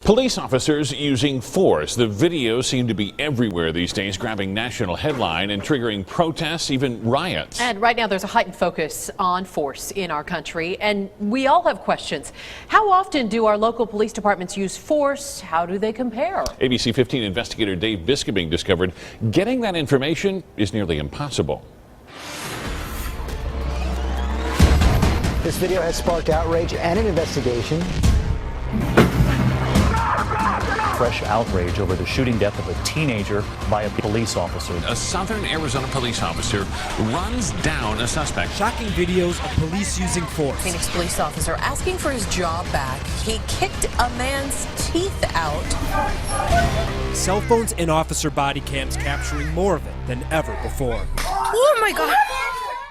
Police officers using force. The videos seem to be everywhere these days, grabbing national headline and triggering protests, even riots. And right now there's a heightened focus on force in our country, and we all have questions. How often do our local police departments use force? How do they compare? ABC 15 investigator Dave Biskobing discovered getting that information is nearly impossible. This video has sparked outrage and an investigation. Fresh outrage over the shooting death of a teenager by a police officer. A southern Arizona police officer runs down a suspect. Shocking videos of police using force. Phoenix police officer asking for his job back. He kicked a man's teeth out. Cell phones and officer body cams capturing more of it than ever before. Oh my God.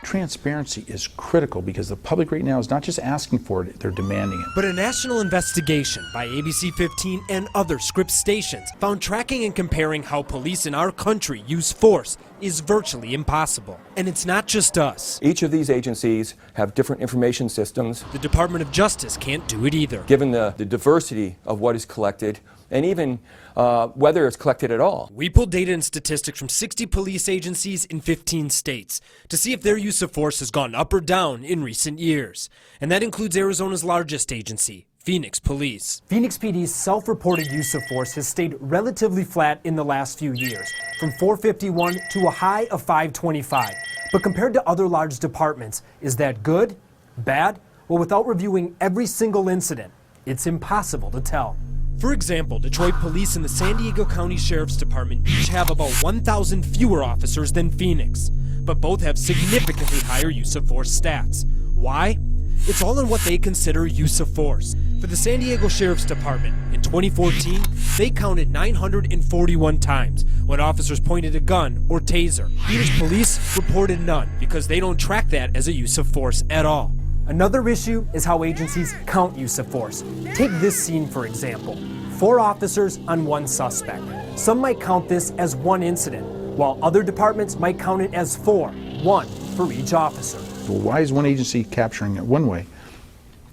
Transparency is critical because the public right now is not just asking for it, they're demanding it. But a national investigation by ABC 15 and other Scripps stations found tracking and comparing how police in our country use force is virtually impossible. And it's not just us. Each of these agencies have different information systems. The Department of Justice can't do it either. Given the diversity of what is collected, and even whether it's collected at all. We pulled data and statistics from 60 police agencies in 15 states to see if their use of force has gone up or down in recent years. And that includes Arizona's largest agency, Phoenix Police. Phoenix PD's self-reported use of force has stayed relatively flat in the last few years, from 451 to a high of 525. But compared to other large departments, is that good? Bad? Well, without reviewing every single incident, it's impossible to tell. For example, Detroit Police and the San Diego County Sheriff's Department each have about 1,000 fewer officers than Phoenix, but both have significantly higher use of force stats. Why? It's all in what they consider use of force. For the San Diego Sheriff's Department, in 2014, they counted 941 times when officers pointed a gun or taser. Phoenix Police reported none because they don't track that as a use of force at all. Another issue is how agencies count use of force. Take this scene, for example. 4 officers on 1 suspect. Some might count this as 1 incident, while other departments might count it as 4, 1 for each officer. Well, why is one agency capturing it one way,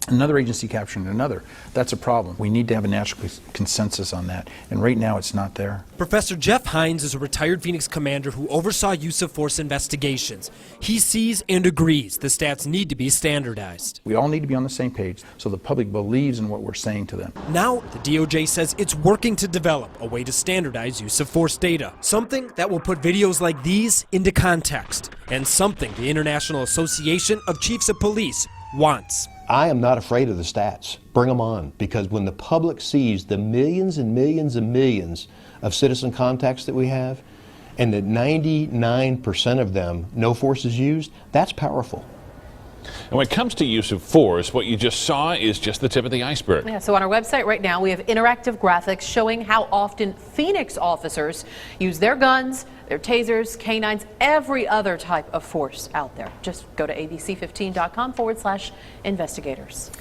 another agency capturing it another? That's a problem. We need to have a national consensus on that, and right now it's not there. Professor Jeff Hines is a retired Phoenix commander who oversaw use of force investigations. He sees and agrees the stats need to be standardized. We all need to be on the same page so the public believes in what we're saying to them. Now, the DOJ says it's working to develop a way to standardize use of force data, something that will put videos like these into context, and something the International Association of Chiefs of Police wants. I am not afraid of the stats. Bring them on, because when the public sees the millions and millions and millions of citizen contacts that we have, and that 99% of them no force is used, that's powerful. And when it comes to use of force, what you just saw is just the tip of the iceberg. Yeah, so on our website right now, we have interactive graphics showing how often Phoenix officers use their guns, their tasers, canines, every other type of force out there. Just go to abc15.com/investigators.